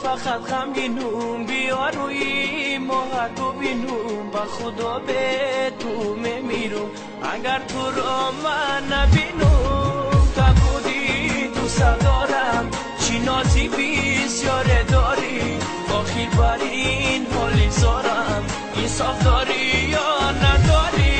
فقط غمگینم بیا روی ماهر ببینم با خدا به تو میمیرم اگر تو را من نبینم تا بودی دوست دارم چی نازی بسیار داری آخر بر این حالی زارم انصاف داری یا نداری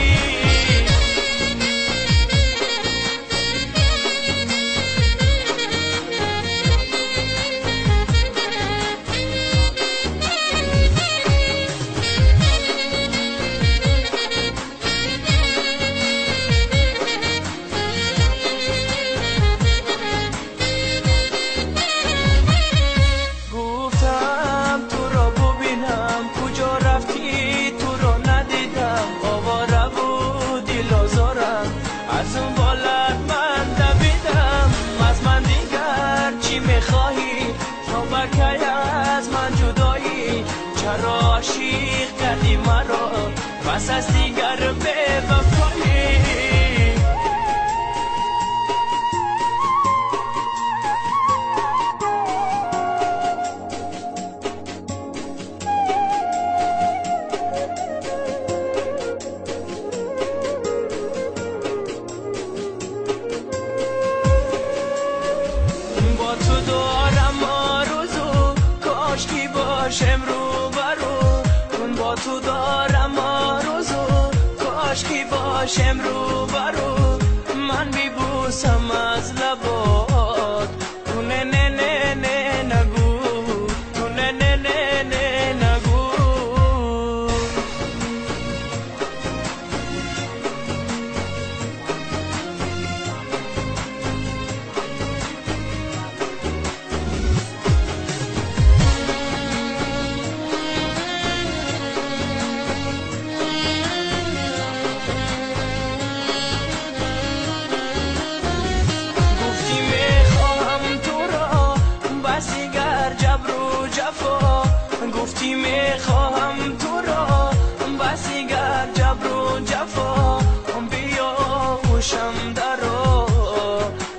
از من جدایی چرا عاشق کردی مرا پس از دیگر به وفایی با تو دارم کاشکی باشم رو برو با تو دارم آرزو کاشکی باشم رو برو من بیبوسم از لبات تو نه نه نه نه نگو تو نه نه نه نه نگو گفتی میخواهم تو را بسی گر جبر و جفا بیا خوشم درا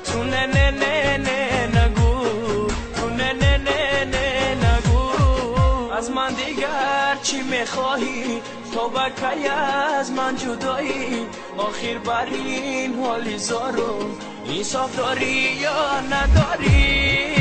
تو نه نه نه نه نگو تو نه نه نه نه نگو از من دیگر چی میخواهی تو بکی از من جدایی آخر بر این حالی زارم انصاف داری یا نداری